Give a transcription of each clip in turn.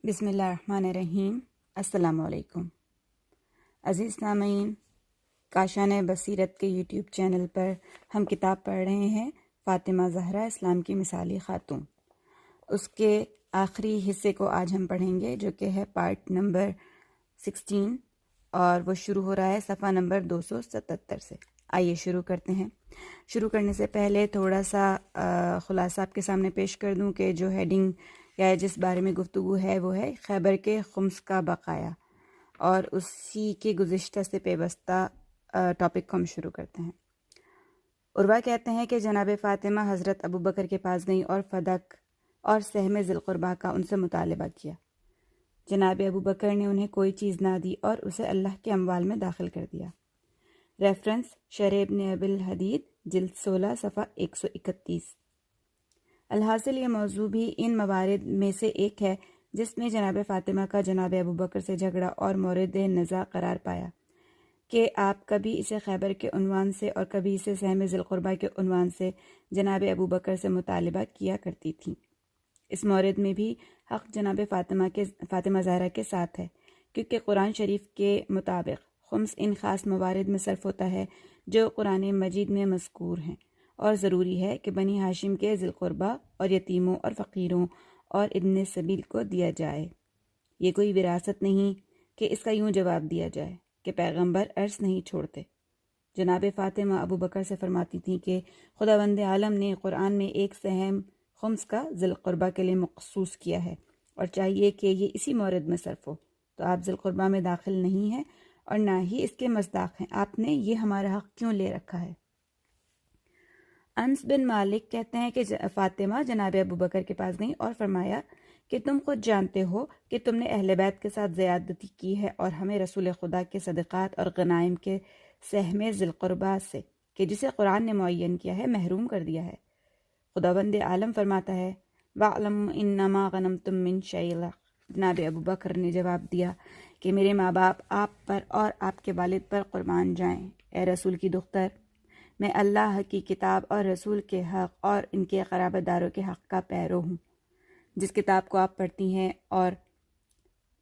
بسم اللہ الرحمن الرحیم۔ السلام علیکم عزیز سامعین، کاشان بصیرت کے یوٹیوب چینل پر ہم کتاب پڑھ رہے ہیں فاطمہ زہرا اسلام کی مثالی خاتون۔ اس کے آخری حصے کو آج ہم پڑھیں گے، جو کہ ہے پارٹ نمبر 16، اور وہ شروع ہو رہا ہے صفحہ نمبر 277 سے۔ آئیے شروع کرتے ہیں۔ شروع کرنے سے پہلے تھوڑا سا خلاصہ آپ کے سامنے پیش کر دوں کہ جو ہیڈنگ یا جس بارے میں گفتگو ہے وہ ہے خیبر کے خمس کا بقایا، اور اسی کے گزشتہ سے پیوستہ ٹاپک کو ہم شروع کرتے ہیں۔ عروہ کہتے ہیں کہ جناب فاطمہ حضرت ابوبکر کے پاس گئیں اور فدق اور سہم ذی القربیٰ کا ان سے مطالبہ کیا۔ جناب ابوبکر نے انہیں کوئی چیز نہ دی اور اسے اللہ کے اموال میں داخل کر دیا۔ ریفرنس شرح ابن ابی الحدید جلد 16 صفحہ 131۔ الحاصل یہ موضوع بھی ان موارد میں سے ایک ہے جس میں جناب فاطمہ کا جناب ابوبکر سے جھگڑا اور مورد نزاع قرار پایا کہ آپ کبھی اسے خیبر کے عنوان سے اور کبھی اسے سہم ذی القربیٰ کے عنوان سے جناب ابوبکر سے مطالبہ کیا کرتی تھیں۔ اس مورد میں بھی حق جناب فاطمہ زہرا کے ساتھ ہے، کیونکہ قرآن شریف کے مطابق خمس ان خاص موارد میں صرف ہوتا ہے جو قرآن مجید میں مذکور ہیں، اور ضروری ہے کہ بنی ہاشم کے ذی القربیٰ اور یتیموں اور فقیروں اور ابن سبیل کو دیا جائے۔ یہ کوئی وراثت نہیں کہ اس کا یوں جواب دیا جائے کہ پیغمبر ارث نہیں چھوڑتے۔ جناب فاطمہ ابوبکر سے فرماتی تھیں کہ خداوند عالم نے قرآن میں ایک سہم خمس کا ذی القربیٰ کے لیے مخصوص کیا ہے، اور چاہیے کہ یہ اسی مورد میں صرف ہو، تو آپ ذی القربیٰ میں داخل نہیں ہیں اور نہ ہی اس کے مصداق ہیں۔ آپ نے یہ ہمارا حق کیوں لے رکھا ہے؟ انس بن مالک کہتے ہیں کہ فاطمہ جناب ابوبکر کے پاس گئیں اور فرمایا کہ تم خود جانتے ہو کہ تم نے اہل بیت کے ساتھ زیادتی کی ہے اور ہمیں رسول خدا کے صدقات اور غنائم کے سہم ذی القربیٰ سے، کہ جسے قرآن نے معین کیا ہے، محروم کر دیا ہے۔ خداوند عالم فرماتا ہے وَاعْلَمُوا إِنَّمَا غَنَمْتُم مِّن شَيْءٍ۔ جناب ابوبکر نے جواب دیا کہ میرے ماں باپ آپ پر اور آپ کے والد پر قربان جائیں، اے رسول کی دختر، میں اللہ کی کتاب اور رسول کے حق اور ان کے قرابت داروں کے حق کا پیرو ہوں۔ جس کتاب کو آپ پڑھتی ہیں اور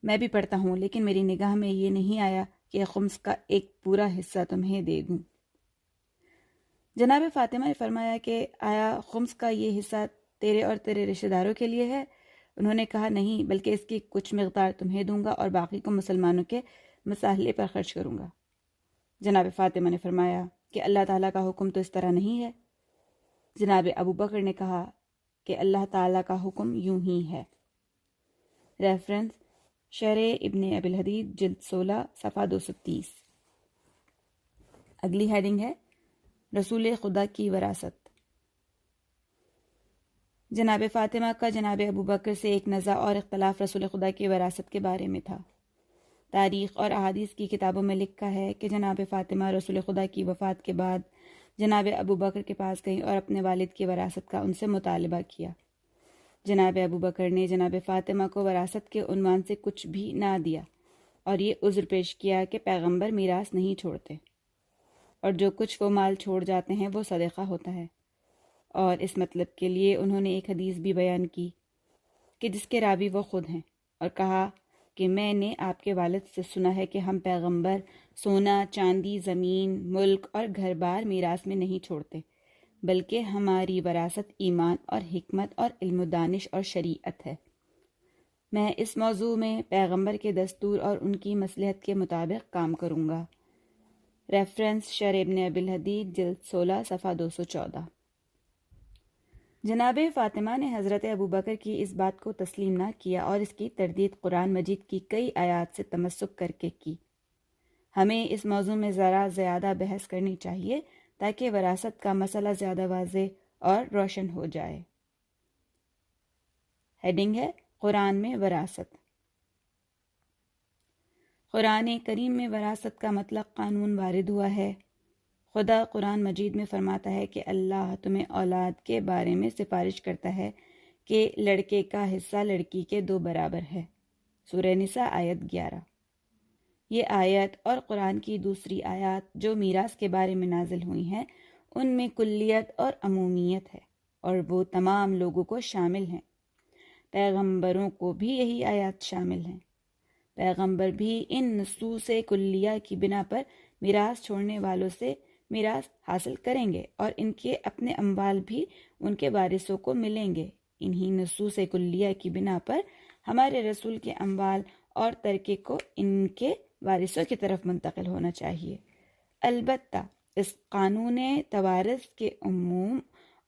میں بھی پڑھتا ہوں، لیکن میری نگاہ میں یہ نہیں آیا کہ خمس کا ایک پورا حصہ تمہیں دے دوں۔ جناب فاطمہ نے فرمایا کہ آیا خمس کا یہ حصہ تیرے اور تیرے رشتہ داروں کے لیے ہے؟ انہوں نے کہا نہیں، بلکہ اس کی کچھ مقدار تمہیں دوں گا اور باقی کو مسلمانوں کے مصالحے پر خرچ کروں گا۔ جناب فاطمہ نے فرمایا کہ اللہ تعالیٰ کا حکم تو اس طرح نہیں ہے۔ جناب ابوبکر نے کہا کہ اللہ تعالیٰ کا حکم یوں ہی ہے۔ ریفرنس شرح ابن ابی الحدید جلد 16 صفحہ 230۔ اگلی ہیڈنگ ہے رسول خدا کی وراثت۔ جناب فاطمہ کا جناب ابوبکر سے ایک نزاع اور اختلاف رسول خدا کی وراثت کے بارے میں تھا۔ تاریخ اور احادیث کی کتابوں میں لکھا ہے کہ جناب فاطمہ رسول خدا کی وفات کے بعد جناب ابوبکر کے پاس گئیں اور اپنے والد کی وراثت کا ان سے مطالبہ کیا۔ جناب ابوبکر نے جناب فاطمہ کو وراثت کے عنوان سے کچھ بھی نہ دیا اور یہ عذر پیش کیا کہ پیغمبر میراث نہیں چھوڑتے، اور جو کچھ وہ مال چھوڑ جاتے ہیں وہ صدقہ ہوتا ہے، اور اس مطلب کے لیے انہوں نے ایک حدیث بھی بیان کی کہ جس کے راوی وہ خود ہیں، اور کہا کہ میں نے آپ کے والد سے سنا ہے کہ ہم پیغمبر سونا، چاندی، زمین، ملک اور گھر بار میراث میں نہیں چھوڑتے، بلکہ ہماری وراثت ایمان اور حکمت اور علم و دانش اور شریعت ہے۔ میں اس موضوع میں پیغمبر کے دستور اور ان کی مصلحت کے مطابق کام کروں گا۔ ریفرنس شرح ابن ابی الحدید جلد 16 صفحہ 214۔ جناب فاطمہ نے حضرت ابوبکر کی اس بات کو تسلیم نہ کیا اور اس کی تردید قرآن مجید کی کئی آیات سے تمسک کر کے کی۔ ہمیں اس موضوع میں ذرا زیادہ بحث کرنی چاہیے تاکہ وراثت کا مسئلہ زیادہ واضح اور روشن ہو جائے۔ ہیڈنگ ہے قرآن میں وراثت۔ قرآن کریم میں وراثت کا مطلق قانون وارد ہوا ہے۔ خدا قرآن مجید میں فرماتا ہے کہ اللہ تمہیں اولاد کے بارے میں سفارش کرتا ہے کہ لڑکے کا حصہ لڑکی کے 2 برابر ہے۔ سورہ نساء آیت 11۔ یہ آیت اور قرآن کی دوسری آیات جو میراث کے بارے میں نازل ہوئی ہیں ان میں کلیت اور عمومیت ہے، اور وہ تمام لوگوں کو شامل ہیں۔ پیغمبروں کو بھی یہی آیات شامل ہیں۔ پیغمبر بھی ان نصوص کلیہ کی بنا پر میراث چھوڑنے والوں سے میراث حاصل کریں گے اور ان کے اپنے اموال بھی ان کے وارثوں کو ملیں گے۔ انہی نصوص کلیہ کی بنا پر ہمارے رسول کے اموال اور ترکے کو ان کے وارثوں کی طرف منتقل ہونا چاہیے۔ البتہ اس قانون توارث کے عموم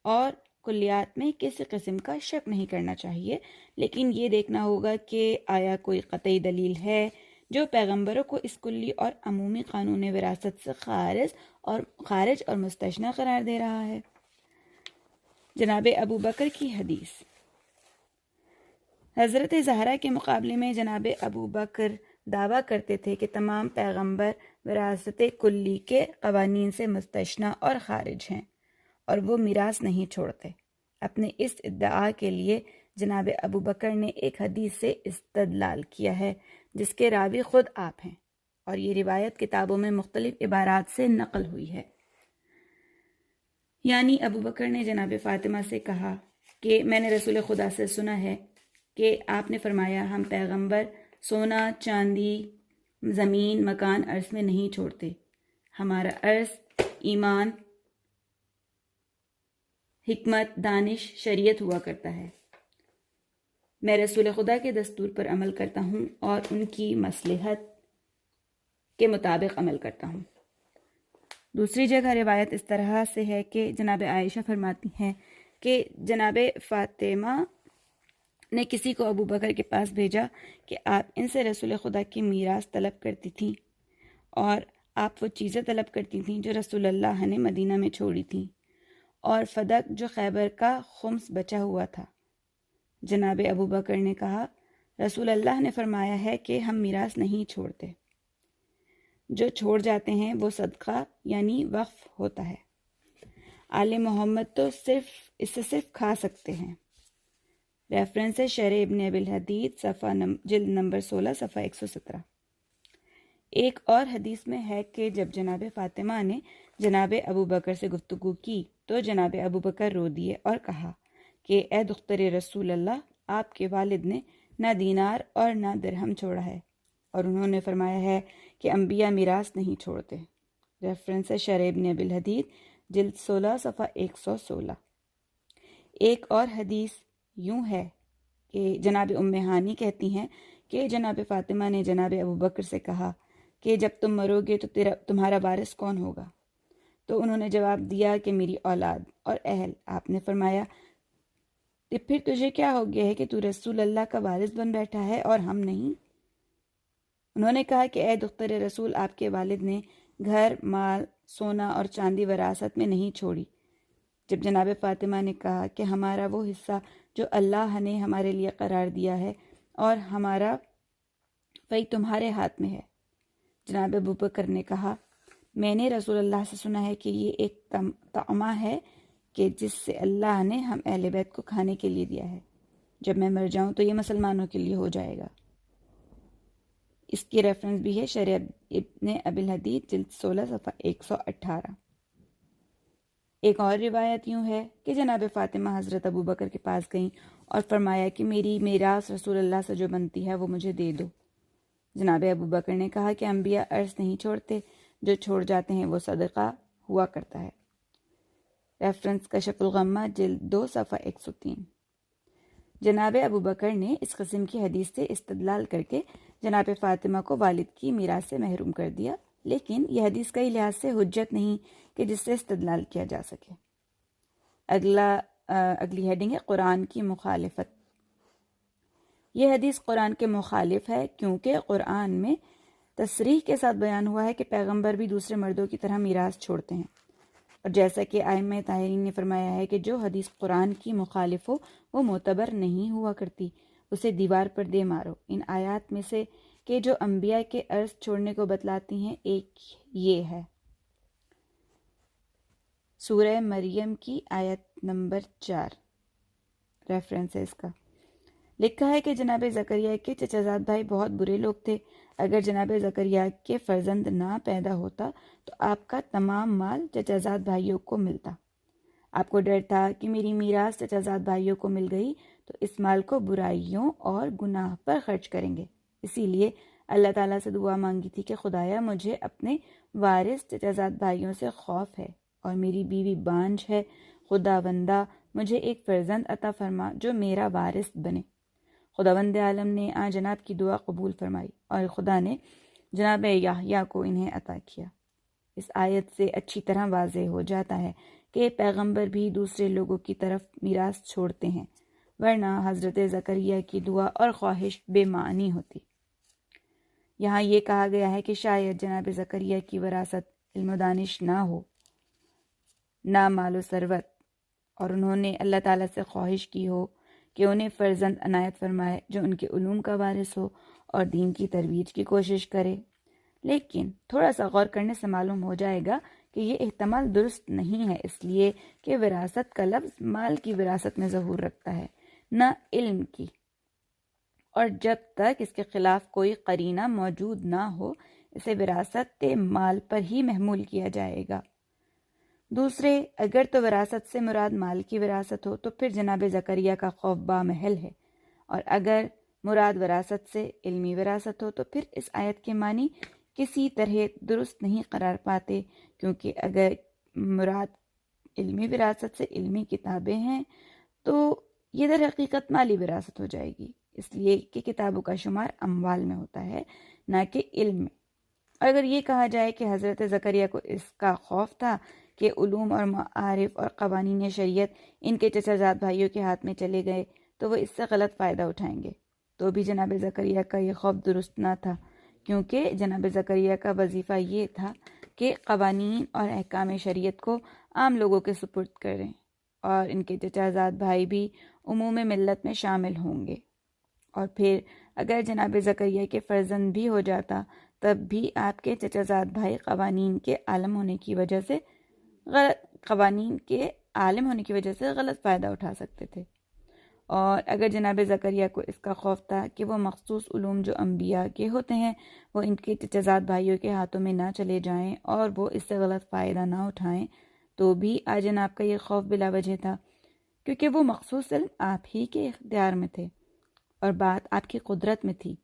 اور کلیات میں کسی قسم کا شک نہیں کرنا چاہیے، لیکن یہ دیکھنا ہوگا کہ آیا کوئی قطعی دلیل ہے جو پیغمبروں کو اس کلی اور عمومی قانون وراثت سے خارج اور مستثنی قرار دے رہا ہے۔ جناب ابو بکر کی حدیث۔ حضرت زہرا کے مقابلے میں جناب ابو بکر دعویٰ کرتے تھے کہ تمام پیغمبر وراثت کلی کے قوانین سے مستثنی اور خارج ہیں اور وہ میراث نہیں چھوڑتے۔ اپنے اس ادعا کے لیے جناب ابو بکر نے ایک حدیث سے استدلال کیا ہے جس کے راوی خود آپ ہیں، اور یہ روایت کتابوں میں مختلف عبارات سے نقل ہوئی ہے۔ یعنی ابو بکر نے جناب فاطمہ سے کہا کہ میں نے رسول خدا سے سنا ہے کہ آپ نے فرمایا ہم پیغمبر سونا، چاندی، زمین، مکان ارث میں نہیں چھوڑتے، ہمارا ارث ایمان، حکمت، دانش، شریعت ہوا کرتا ہے۔ میں رسول خدا کے دستور پر عمل کرتا ہوں اور ان کی مصلحت کے مطابق عمل کرتا ہوں۔ دوسری جگہ روایت اس طرح سے ہے کہ جناب عائشہ فرماتی ہیں کہ جناب فاطمہ نے کسی کو ابو بکر کے پاس بھیجا کہ آپ ان سے رسول خدا کی میراث طلب کرتی تھیں اور آپ وہ چیزیں طلب کرتی تھیں جو رسول اللہ نے مدینہ میں چھوڑی تھیں اور فدق جو خیبر کا خمس بچا ہوا تھا۔ جناب ابو بکر نے کہا رسول اللہ نے فرمایا ہے کہ ہم میراث نہیں چھوڑتے، جو چھوڑ جاتے ہیں وہ صدقہ یعنی وقف ہوتا ہے۔ آل محمد تو صرف کھا سکتے ہیں۔ ریفرنس شرح ابن ابی الحدید جلد نمبر 16 صفحہ 117۔ ایک اور حدیث میں ہے کہ جب جناب فاطمہ نے جناب ابو بکر سے گفتگو کی تو جناب ابو بکر رو دیے اور کہا کہ اے دختر رسول اللہ، آپ کے والد نے نہ دینار اور نہ درہم چھوڑا ہے، اور انہوں نے فرمایا ہے کہ انبیاء میراث نہیں چھوڑتے۔ ریفرنس شرح ابن ابی الحدید جلد 16 صفحہ 116۔ ایک اور حدیث یوں ہے کہ جناب ام ہانی کہتی ہیں کہ جناب فاطمہ نے جناب ابو بکر سے کہا کہ جب تم مرو گے تو تمہارا وارث کون ہوگا؟ تو انہوں نے جواب دیا کہ میری اولاد اور اہل۔ آپ نے فرمایا کہ پھر تجھے کیا ہو گیا ہے کہ تو رسول اللہ کا وارث بن بیٹھا ہے اور ہم نہیں؟ انہوں نے کہا کہ اے دختر رسول، آپ کے والد نے گھر، مال، سونا اور چاندی وراثت میں نہیں چھوڑی۔ جب جناب فاطمہ نے کہا کہ ہمارا وہ حصہ جو اللہ نے ہمارے لیے قرار دیا ہے اور ہمارا وہی تمہارے ہاتھ میں ہے، جناب ابو بکر نے کہا میں نے رسول اللہ سے سنا ہے کہ یہ ایک طعمہ ہے کہ جس سے اللہ نے ہم اہل بیت کو کھانے کے لیے دیا ہے، جب میں مر جاؤں تو یہ مسلمانوں کے لیے ہو جائے گا۔ اس کی ریفرنس بھی ہے شرح ابن ابی الحدید جلد 16 صفحہ 118۔ ایک اور روایت یوں ہے کہ جناب فاطمہ حضرت ابو بکر کے پاس گئیں اور فرمایا کہ میری میراث رسول اللہ سے جو بنتی ہے وہ مجھے دے دو۔ جناب ابو بکر نے کہا کہ انبیاء ارث نہیں چھوڑتے، جو چھوڑ جاتے ہیں وہ صدقہ ہوا کرتا ہے۔ ریفرنس کشف الغمہ جلد 2 صفحہ 103۔ جناب ابو بکر نے اس قسم کی حدیث سے استدلال کر کے جناب فاطمہ کو والد کی میراث سے محروم کر دیا، لیکن یہ حدیث کئی لحاظ سے حجت نہیں کہ جس سے استدلال کیا جا سکے۔ اگلی ہیڈنگ ہے قرآن کی مخالفت۔ یہ حدیث قرآن کے مخالف ہے کیونکہ قرآن میں تصریح کے ساتھ بیان ہوا ہے کہ پیغمبر بھی دوسرے مردوں کی طرح میراث چھوڑتے ہیں، اور جیسا کہ ائمہ طاہرین نے فرمایا ہے کہ جو حدیث قرآن کی مخالف ہو وہ معتبر نہیں ہوا کرتی، اسے دیوار پر دے مارو۔ ان آیات میں سے کہ جو انبیاء کے ارث چھوڑنے کو بتلاتی ہیں ایک یہ ہے سورہ مریم کی آیت نمبر 4، ریفرنس ہے اس کا۔ لکھا ہے کہ جناب زکریا کے چچا زاد بھائی بہت برے لوگ تھے۔ اگر جناب زکریا کے فرزند نہ پیدا ہوتا تو آپ کا تمام مال چچا زاد بھائیوں کو ملتا۔ آپ کو ڈر تھا کہ میری میراث چچا زاد بھائیوں کو مل گئی تو اس مال کو برائیوں اور گناہ پر خرچ کریں گے۔ اسی لیے اللہ تعالیٰ سے دعا مانگی تھی کہ خدایا مجھے اپنے وارث چچا زاد بھائیوں سے خوف ہے اور میری بیوی بانجھ ہے، خداوندہ مجھے ایک فرزند عطا فرما جو میرا وارث بنے۔ خداوند عالم نے آن جناب کی دعا قبول فرمائی اور خدا نے جناب یحییٰ کو انہیں عطا کیا۔ اس آیت سے اچھی طرح واضح ہو جاتا ہے کہ پیغمبر بھی دوسرے لوگوں کی طرف میراث چھوڑتے ہیں، ورنہ حضرت زکریا کی دعا اور خواہش بے معنی ہوتی۔ یہاں یہ کہا گیا ہے کہ شاید جناب زکریا کی وراثت علم و دانش نہ ہو، نہ مال و ثروت، اور انہوں نے اللہ تعالیٰ سے خواہش کی ہو کہ انہیں فرزند عنایت فرمائے جو ان کے علوم کا وارث ہو اور دین کی ترویج کی کوشش کرے۔ لیکن تھوڑا سا غور کرنے سے معلوم ہو جائے گا کہ یہ احتمال درست نہیں ہے، اس لیے کہ وراثت کا لفظ مال کی وراثت میں ظہور رکھتا ہے، نہ علم کی، اور جب تک اس کے خلاف کوئی قرینہ موجود نہ ہو اسے وراثت مال پر ہی محمول کیا جائے گا۔ دوسرے، اگر تو وراثت سے مراد مال کی وراثت ہو تو پھر جناب زکریا کا خوف بامحل ہے، اور اگر مراد وراثت سے علمی وراثت ہو تو پھر اس آیت کے معنی کسی طرح درست نہیں قرار پاتے، کیونکہ اگر مراد علمی وراثت سے علمی کتابیں ہیں تو یہ در حقیقت مالی وراثت ہو جائے گی، اس لیے کہ کتابوں کا شمار اموال میں ہوتا ہے نہ کہ علم میں۔ اور اگر یہ کہا جائے کہ حضرت زکریا کو اس کا خوف تھا کہ علوم اور معارف اور قوانین شریعت ان کے چچا زاد بھائیوں کے ہاتھ میں چلے گئے تو وہ اس سے غلط فائدہ اٹھائیں گے، تو بھی جناب زکریا کا یہ خوف درست نہ تھا، کیونکہ جناب زکریا کا وظیفہ یہ تھا کہ قوانین اور احکام شریعت کو عام لوگوں کے سپرد کریں، اور ان کے چچا زاد بھائی بھی عموم ملت میں شامل ہوں گے۔ اور پھر اگر جناب زکریا کے فرزند بھی ہو جاتا تب بھی آپ کے چچا زاد بھائی قوانین کے عالم ہونے کی وجہ سے غلط فائدہ اٹھا سکتے تھے۔ اور اگر جناب زکریا کو اس کا خوف تھا کہ وہ مخصوص علوم جو انبیاء کے ہوتے ہیں وہ ان کے چچا زاد بھائیوں کے ہاتھوں میں نہ چلے جائیں اور وہ اس سے غلط فائدہ نہ اٹھائیں، تو بھی آج جناب کا یہ خوف بلا وجہ تھا، کیونکہ وہ مخصوص علم آپ ہی کے اختیار میں تھے اور بات آپ کی قدرت میں تھی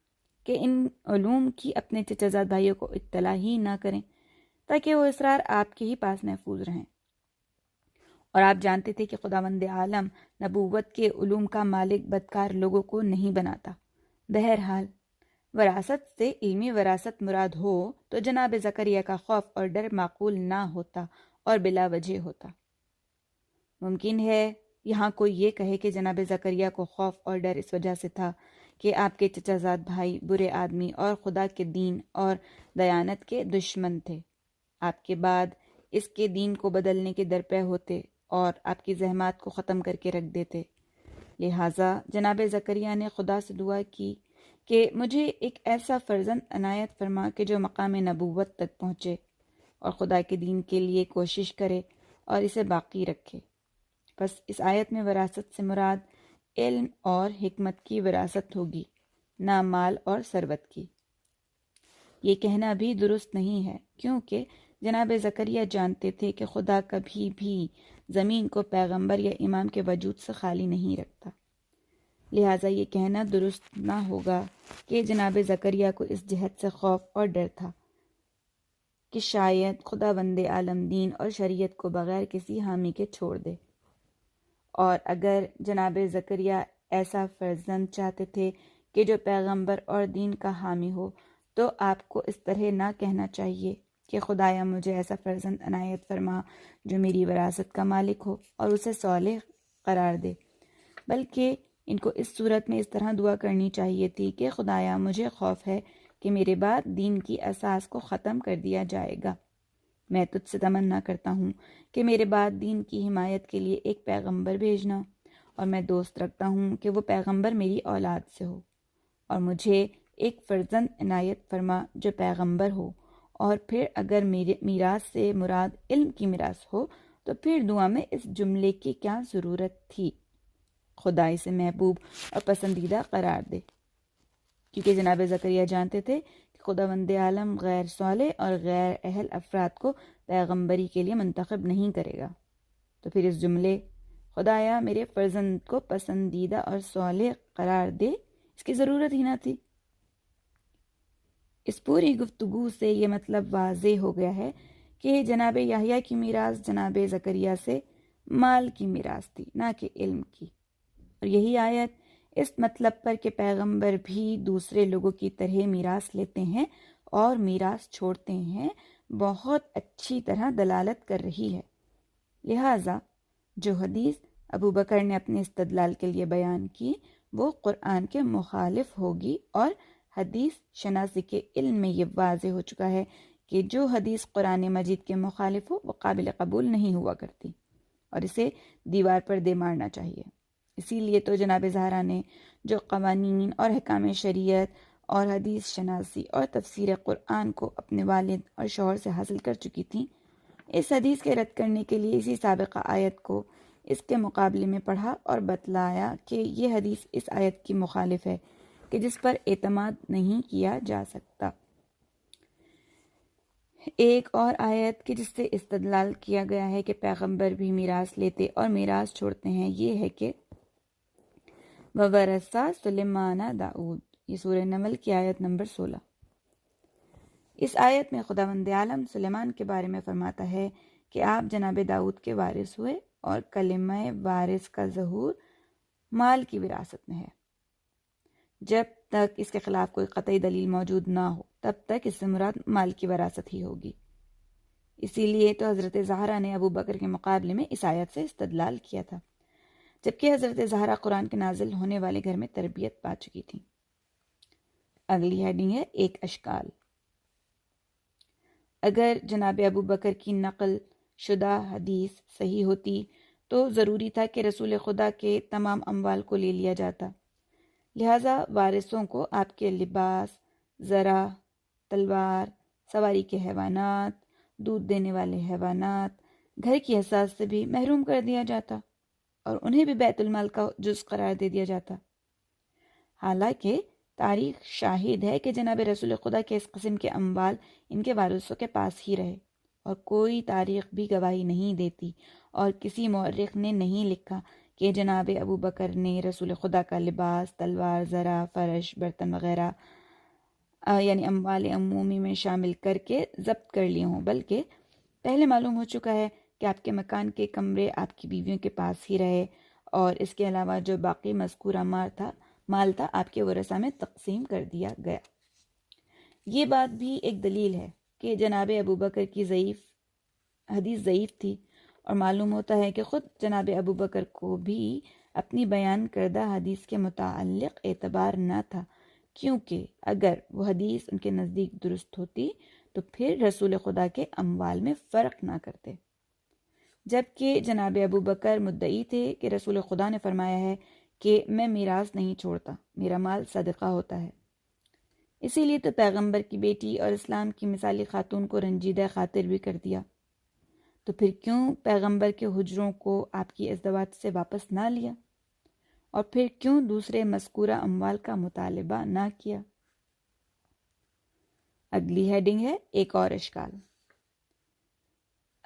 کہ ان علوم کی اپنے چچا زاد بھائیوں کو اطلاع ہی نہ کریں تاکہ وہ اسرار آپ کے ہی پاس محفوظ رہیں۔ اور آپ جانتے تھے کہ خداوند عالم نبوت کے علوم کا مالک بدکار لوگوں کو نہیں بناتا۔ بہرحال وراثت سے علمی وراثت مراد ہو تو جناب زکریا کا خوف اور ڈر معقول نہ ہوتا اور بلا وجہ ہوتا۔ ممکن ہے یہاں کوئی یہ کہے کہ جناب زکریا کو خوف اور ڈر اس وجہ سے تھا کہ آپ کے چچا زاد بھائی برے آدمی اور خدا کے دین اور دیانت کے دشمن تھے، آپ کے بعد اس کے دین کو بدلنے کے درپے ہوتے اور آپ کی زحمات کو ختم کر کے رکھ دیتے۔ لہٰذا جناب زکریا نے خدا سے دعا کی کہ مجھے ایک ایسا فرزند عنایت فرما کہ جو مقام نبوت تک پہنچے اور خدا کے دین کے لیے کوشش کرے اور اسے باقی رکھے۔ بس اس آیت میں وراثت سے مراد علم اور حکمت کی وراثت ہوگی، نہ مال اور ثروت کی۔ یہ کہنا بھی درست نہیں ہے، کیونکہ جناب زکریا جانتے تھے کہ خدا کبھی بھی زمین کو پیغمبر یا امام کے وجود سے خالی نہیں رکھتا، لہٰذا یہ کہنا درست نہ ہوگا کہ جناب زکریا کو اس جہت سے خوف اور ڈر تھا کہ شاید خداوند عالم دین اور شریعت کو بغیر کسی حامی کے چھوڑ دے۔ اور اگر جناب زکریا ایسا فرزند چاہتے تھے کہ جو پیغمبر اور دین کا حامی ہو تو آپ کو اس طرح نہ کہنا چاہیے کہ خدایا مجھے ایسا فرزند عنایت فرما جو میری وراثت کا مالک ہو اور اسے صالح قرار دے، بلکہ ان کو اس صورت میں اس طرح دعا کرنی چاہیے تھی کہ خدایا مجھے خوف ہے کہ میرے بعد دین کی اساس کو ختم کر دیا جائے گا۔ میں تجھ سے تمنا کرتا ہوں کہ میرے بعد دین کی حمایت کے لیے ایک پیغمبر بھیجنا، اور میں دوست رکھتا ہوں کہ وہ پیغمبر میری اولاد سے ہو، اور مجھے ایک فرزند عنایت فرما جو پیغمبر ہو، اور پھر اگر میرے میراث سے مراد علم کی میراث ہو تو پھر دعا میں اس جملے کی کیا ضرورت تھی، خدا اسے محبوب اور پسندیدہ قرار دے، کیونکہ جناب زکریا جانتے تھے کہ خداوند عالم غیر صالح اور غیر اہل افراد کو پیغمبری کے لیے منتخب نہیں کرے گا۔ تو پھر اس جملے خدایا میرے فرزند کو پسندیدہ اور صالح قرار دے، اس کی ضرورت ہی نہ تھی۔ اس پوری گفتگو سے یہ مطلب واضح ہو گیا ہے کہ جناب یحییٰ کی میراث جناب زکریا سے مال کی میراث تھی، نہ کہ علم کی۔ اور یہی آیت اس مطلب پر کہ پیغمبر بھی دوسرے لوگوں کی طرح میراث لیتے ہیں اور میراث چھوڑتے ہیں، بہت اچھی طرح دلالت کر رہی ہے۔ لہٰذا جو حدیث ابو بکر نے اپنے استدلال کے لیے بیان کی وہ قرآن کے مخالف ہوگی، اور حدیث شناسی کے علم میں یہ واضح ہو چکا ہے کہ جو حدیث قرآن مجید کے مخالف ہو وہ قابل قبول نہیں ہوا کرتی اور اسے دیوار پر دے مارنا چاہیے۔ اسی لیے تو جناب زہرا نے جو قوانین اور احکام شریعت اور حدیث شناسی اور تفسیر قرآن کو اپنے والد اور شوہر سے حاصل کر چکی تھیں، اس حدیث کے رد کرنے کے لیے اسی سابقہ آیت کو اس کے مقابلے میں پڑھا اور بتلایا کہ یہ حدیث اس آیت کی مخالف ہے کہ جس پر اعتماد نہیں کیا جا سکتا۔ ایک اور آیت کہ جس سے استدلال کیا گیا ہے کہ پیغمبر بھی میراث لیتے اور میراث چھوڑتے ہیں یہ ہے کہ وَوَرَثَ سُلَيْمَانَ داؤد، یہ سورہ نمل کی آیت نمبر 16۔ اس آیت میں خداوند عالم سلیمان کے بارے میں فرماتا ہے کہ آپ جناب داؤد کے وارث ہوئے اور کلمہ وارث کا ظہور مال کی وراثت میں ہے۔ جب تک اس کے خلاف کوئی قطعی دلیل موجود نہ ہو تب تک اس سے مراد مال کی وراثت ہی ہوگی۔ اسی لیے تو حضرت زہرا نے ابو بکر کے مقابلے میں اس آیت سے استدلال کیا تھا، جبکہ حضرت زہرا قرآن کے نازل ہونے والے گھر میں تربیت پا چکی تھی۔ اگلی ہیڈنگ ہے ایک اشکال۔ اگر جناب ابو بکر کی نقل شدہ حدیث صحیح ہوتی تو ضروری تھا کہ رسول خدا کے تمام اموال کو لے لیا جاتا، لہٰذا وارثوں کو آپ کے لباس، زرع، تلوار، سواری کے حیوانات، دودھ دینے والے حیوانات، گھر کی حساس سے بھی محروم کر دیا جاتا اور انہیں بھی بیت المال کا جز قرار دے دیا جاتا۔ حالانکہ تاریخ شاہد ہے کہ جناب رسول خدا کے اس قسم کے اموال ان کے وارثوں کے پاس ہی رہے، اور کوئی تاریخ بھی گواہی نہیں دیتی اور کسی مورخ نے نہیں لکھا کہ جناب ابو بکر نے رسول خدا کا لباس، تلوار، زرع، فرش، برتن وغیرہ یعنی اموال عمومی میں شامل کر کے ضبط کر لیے ہوں، بلکہ پہلے معلوم ہو چکا ہے کہ آپ کے مکان کے کمرے آپ کی بیویوں کے پاس ہی رہے، اور اس کے علاوہ جو باقی مذکورہ مال تھا آپ کے ورثاء میں تقسیم کر دیا گیا۔ یہ بات بھی ایک دلیل ہے کہ جناب ابو بکر کی حدیث ضعیف تھی، اور معلوم ہوتا ہے کہ خود جناب ابو بکر کو بھی اپنی بیان کردہ حدیث کے متعلق اعتبار نہ تھا، کیونکہ اگر وہ حدیث ان کے نزدیک درست ہوتی تو پھر رسول خدا کے اموال میں فرق نہ کرتے، جبکہ جناب ابو بکر مدعی تھے کہ رسول خدا نے فرمایا ہے کہ میں میراث نہیں چھوڑتا، میرا مال صدقہ ہوتا ہے۔ اسی لیے تو پیغمبر کی بیٹی اور اسلام کی مثالی خاتون کو رنجیدہ خاطر بھی کر دیا، تو پھر کیوں پیغمبر کے حجروں کو آپ کی ازدواج سے واپس نہ لیا، اور پھر کیوں دوسرے مذکورہ اموال کا مطالبہ نہ کیا؟ اگلی ہیڈنگ ہے ایک اور اشکال۔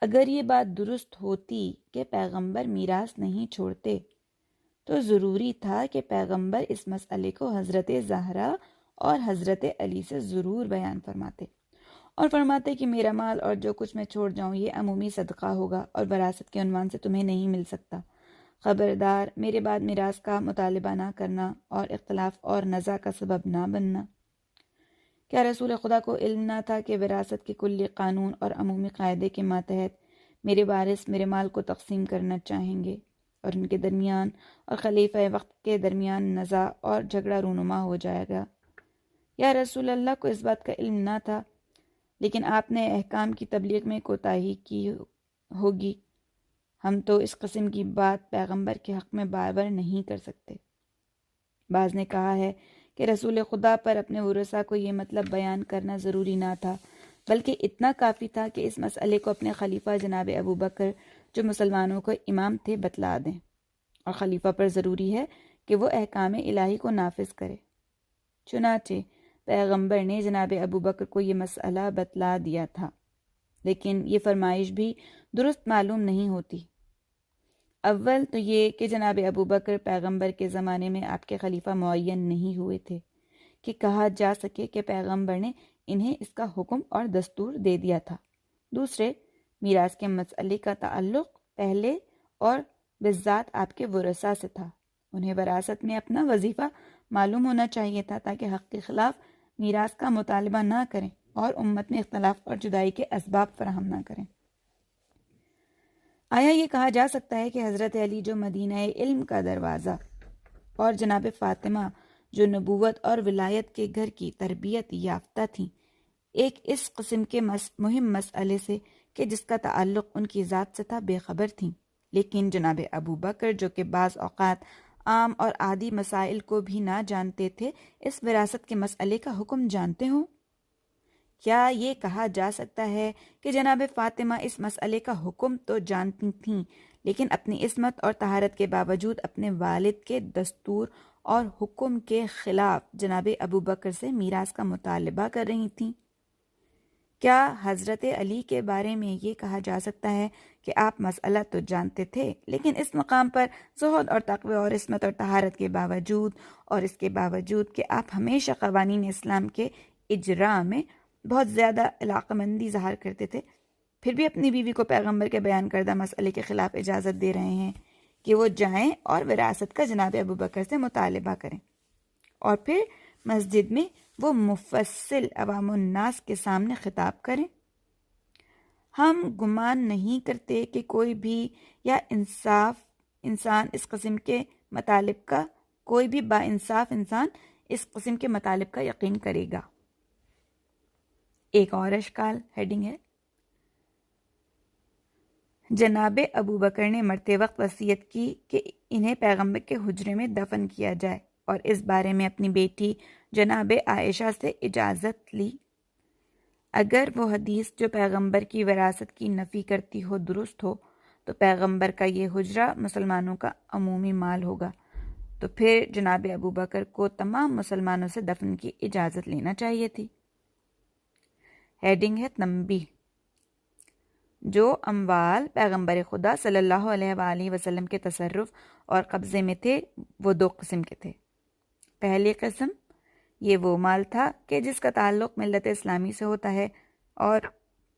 اگر یہ بات درست ہوتی کہ پیغمبر میراث نہیں چھوڑتے تو ضروری تھا کہ پیغمبر اس مسئلے کو حضرت زہرا اور حضرت علی سے ضرور بیان فرماتے، اور فرماتے کہ میرا مال اور جو کچھ میں چھوڑ جاؤں یہ عمومی صدقہ ہوگا اور وراثت کے عنوان سے تمہیں نہیں مل سکتا۔ خبردار میرے بعد میراث کا مطالبہ نہ کرنا اور اختلاف اور نزاع کا سبب نہ بننا۔ کیا رسول خدا کو علم نہ تھا کہ وراثت کے کلی قانون اور عمومی قاعدے کے ماتحت میرے وارث میرے مال کو تقسیم کرنا چاہیں گے، اور ان کے درمیان اور خلیفہ وقت کے درمیان نزاع اور جھگڑا رونما ہو جائے گا؟ یا رسول اللہ کو اس بات کا علم نہ تھا لیکن آپ نے احکام کی تبلیغ میں کوتاہی کی ہوگی؟ ہم تو اس قسم کی بات پیغمبر کے حق میں بار بار نہیں کر سکتے۔ بعض نے کہا ہے کہ رسول خدا پر اپنے ورثاء کو یہ مطلب بیان کرنا ضروری نہ تھا، بلکہ اتنا کافی تھا کہ اس مسئلے کو اپنے خلیفہ جناب ابو بکر جو مسلمانوں کو امام تھے بتلا دیں، اور خلیفہ پر ضروری ہے کہ وہ احکام الہی کو نافذ کرے۔ چنانچہ پیغمبر نے جناب ابو بکر کو یہ مسئلہ بتلا دیا تھا، لیکن یہ فرمائش بھی درست معلوم نہیں ہوتی۔ اول تو یہ کہ جناب ابو بکر پیغمبر کے زمانے میں آپ کے خلیفہ معین نہیں ہوئے تھے کہ کہا جا سکے کہ پیغمبر نے انہیں اس کا حکم اور دستور دے دیا تھا۔ دوسرے، میراث کے مسئلے کا تعلق پہلے اور بالذات آپ کے ورثاء سے تھا۔ انہیں وراثت میں اپنا وظیفہ معلوم ہونا چاہیے تھا تاکہ حق کے خلاف میراث کا مطالبہ نہ کریں اور امت میں اختلاف اور جدائی کے اسباب فراہم نہ کریں۔ آیا یہ کہا جا سکتا ہے کہ حضرت علی جو مدینہ علم کا دروازہ اور جناب فاطمہ جو نبوت اور ولایت کے گھر کی تربیت یافتہ تھیں، ایک اس قسم کے مہم مسئلے سے کہ جس کا تعلق ان کی ذات سے تھا بے خبر تھیں، لیکن جناب ابو بکر جو کہ بعض اوقات عام اور عادی مسائل کو بھی نہ جانتے تھے، اس وراثت کے مسئلے کا حکم جانتے ہوں؟ کیا یہ کہا جا سکتا ہے کہ جناب فاطمہ اس مسئلے کا حکم تو جانتی تھیں لیکن اپنی عصمت اور طہارت کے باوجود اپنے والد کے دستور اور حکم کے خلاف جناب ابو بکر سے میراث کا مطالبہ کر رہی تھیں؟ کیا حضرت علی کے بارے میں یہ کہا جا سکتا ہے کہ آپ مسئلہ تو جانتے تھے لیکن اس مقام پر زہد اور تقوی اور عصمت اور طہارت کے باوجود اور اس کے باوجود کہ آپ ہمیشہ قوانین اسلام کے اجراء میں بہت زیادہ علاقہ مندی ظاہر کرتے تھے، پھر بھی اپنی بیوی کو پیغمبر کے بیان کردہ مسئلے کے خلاف اجازت دے رہے ہیں کہ وہ جائیں اور وراثت کا جناب ابو بکر سے مطالبہ کریں، اور پھر مسجد میں وہ مفصل عوام الناس کے سامنے خطاب کریں؟ ہم گمان نہیں کرتے کہ کوئی بھی یا انسان اس قسم کے مطالب کا کوئی بھی با انصاف انسان اس قسم کے مطالب کا یقین کرے گا۔ ایک اور اشکال ہیڈنگ ہے، جناب ابو بکر نے مرتے وقت وصیت کی کہ انہیں پیغمبر کے حجرے میں دفن کیا جائے اور اس بارے میں اپنی بیٹی جناب عائشہ سے اجازت لی۔ اگر وہ حدیث جو پیغمبر کی وراثت کی نفی کرتی ہو درست ہو تو پیغمبر کا یہ حجرہ مسلمانوں کا عمومی مال ہوگا، تو پھر جناب ابو بکر کو تمام مسلمانوں سے دفن کی اجازت لینا چاہیے تھی۔ ہیڈنگ ہے تنبیہ، جو اموال پیغمبر خدا صلی اللہ علیہ وآلہ وسلم کے تصرف اور قبضے میں تھے وہ دو قسم کے تھے۔ پہلی قسم یہ وہ مال تھا کہ جس کا تعلق ملت اسلامی سے ہوتا ہے اور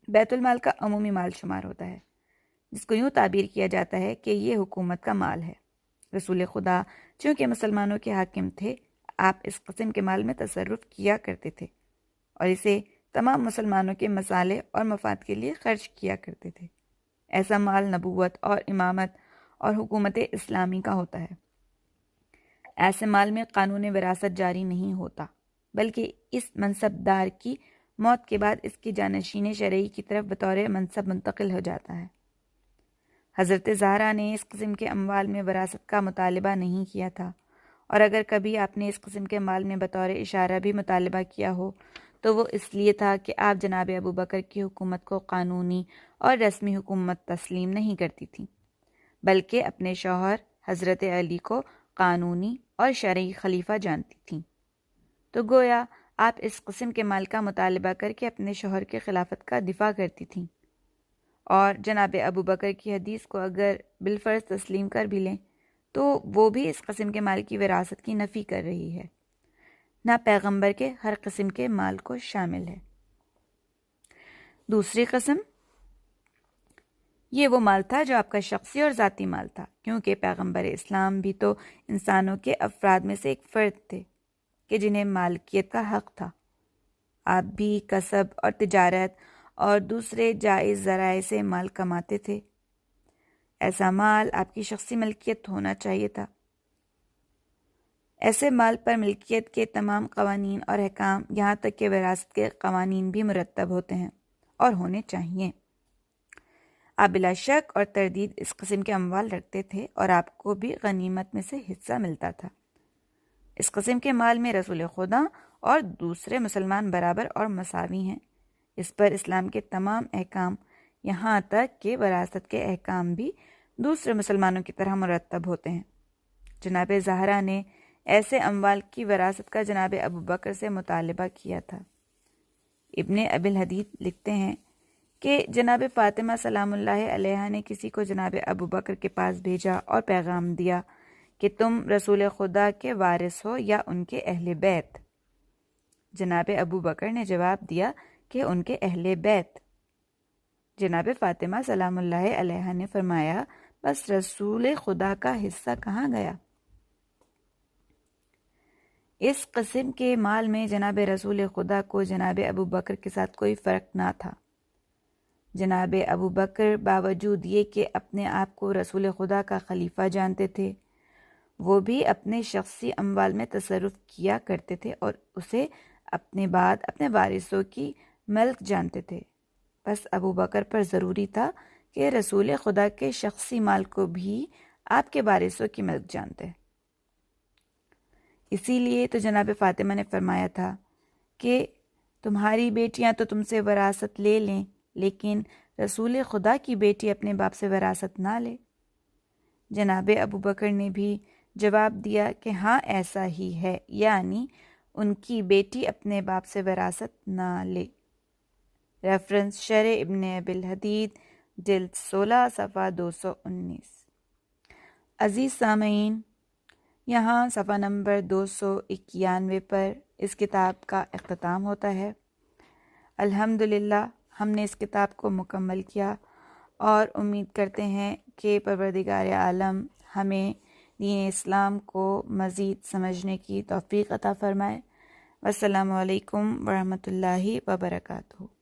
بیت المال کا عمومی مال شمار ہوتا ہے، جس کو یوں تعبیر کیا جاتا ہے کہ یہ حکومت کا مال ہے۔ رسول خدا چونکہ مسلمانوں کے حاکم تھے، آپ اس قسم کے مال میں تصرف کیا کرتے تھے اور اسے تمام مسلمانوں کے مصالح اور مفاد کے لیے خرچ کیا کرتے تھے۔ ایسا مال نبوت اور امامت اور حکومت اسلامی کا ہوتا ہے۔ ایسے مال میں قانون وراثت جاری نہیں ہوتا، بلکہ اس منصب دار کی موت کے بعد اس کی جانشین شرعی کی طرف بطور منصب منتقل ہو جاتا ہے۔ حضرت زہرا نے اس قسم کے اموال میں وراثت کا مطالبہ نہیں کیا تھا، اور اگر کبھی آپ نے اس قسم کے مال میں بطور اشارہ بھی مطالبہ کیا ہو تو وہ اس لیے تھا کہ آپ جناب ابو بکر کی حکومت کو قانونی اور رسمی حکومت تسلیم نہیں کرتی تھیں، بلکہ اپنے شوہر حضرت علی کو قانونی اور شرعی خلیفہ جانتی تھیں۔ تو گویا آپ اس قسم کے مال کا مطالبہ کر کے اپنے شوہر کے خلافت کا دفاع کرتی تھیں، اور جناب ابو بکر کی حدیث کو اگر بالفرض تسلیم کر بھی لیں تو وہ بھی اس قسم کے مال کی وراثت کی نفی کر رہی ہے، نہ پیغمبر کے ہر قسم کے مال کو شامل ہے۔ دوسری قسم یہ وہ مال تھا جو آپ کا شخصی اور ذاتی مال تھا، کیونکہ پیغمبر اسلام بھی تو انسانوں کے افراد میں سے ایک فرد تھے کہ جنہیں مالکیت کا حق تھا۔ آپ بھی کسب اور تجارت اور دوسرے جائز ذرائع سے مال کماتے تھے۔ ایسا مال آپ کی شخصی ملکیت ہونا چاہیے تھا۔ ایسے مال پر ملکیت کے تمام قوانین اور احکام، یہاں تک کہ وراثت کے قوانین بھی مرتب ہوتے ہیں اور ہونے چاہیے۔ آپ بلا شک اور تردید اس قسم کے اموال رکھتے تھے اور آپ کو بھی غنیمت میں سے حصہ ملتا تھا۔ اس قسم کے مال میں رسول خدا اور دوسرے مسلمان برابر اور مساوی ہیں۔ اس پر اسلام کے تمام احکام، یہاں تک کہ وراثت کے احکام بھی دوسرے مسلمانوں کی طرح مرتب ہوتے ہیں۔ جناب زہرا نے ایسے اموال کی وراثت کا جناب ابو بکر سے مطالبہ کیا تھا۔ ابن ابی الحدید لکھتے ہیں کہ جناب فاطمہ سلام اللہ علیہ نے کسی کو جناب ابو بکر کے پاس بھیجا اور پیغام دیا کہ تم رسول خدا کے وارث ہو یا ان کے اہل بیت؟ جناب ابو بکر نے جواب دیا کہ ان کے اہل بیت۔ جناب فاطمہ سلام اللہ علیہ نے فرمایا بس رسول خدا کا حصہ کہاں گیا؟ اس قسم کے مال میں جناب رسول خدا کو جناب ابو بکر کے ساتھ کوئی فرق نہ تھا۔ جناب ابو بکر باوجود یہ کہ اپنے آپ کو رسول خدا کا خلیفہ جانتے تھے، وہ بھی اپنے شخصی اموال میں تصرف کیا کرتے تھے اور اسے اپنے بعد اپنے وارثوں کی ملک جانتے تھے۔ بس ابو بکر پر ضروری تھا کہ رسول خدا کے شخصی مال کو بھی آپ کے وارثوں کی ملک جانتے۔ اسی لیے تو جناب فاطمہ نے فرمایا تھا کہ تمہاری بیٹیاں تو تم سے وراثت لے لیں، لیکن رسول خدا کی بیٹی اپنے باپ سے وراثت نہ لے۔ جناب ابو بکر نے بھی جواب دیا کہ ہاں ایسا ہی ہے، یعنی ان کی بیٹی اپنے باپ سے وراثت نہ لے۔ ریفرنس شرح ابن ابی الحدید جلد 16 صفحہ 219۔ عزیز سامعین، یہاں صفحہ نمبر 291 پر اس کتاب کا اختتام ہوتا ہے۔ الحمدللہ ہم نے اس کتاب کو مکمل کیا اور امید کرتے ہیں کہ پروردگار عالم ہمیں دین اسلام کو مزید سمجھنے کی توفیق عطا فرمائے۔ والسلام علیکم ورحمۃ اللہ وبرکاتہ۔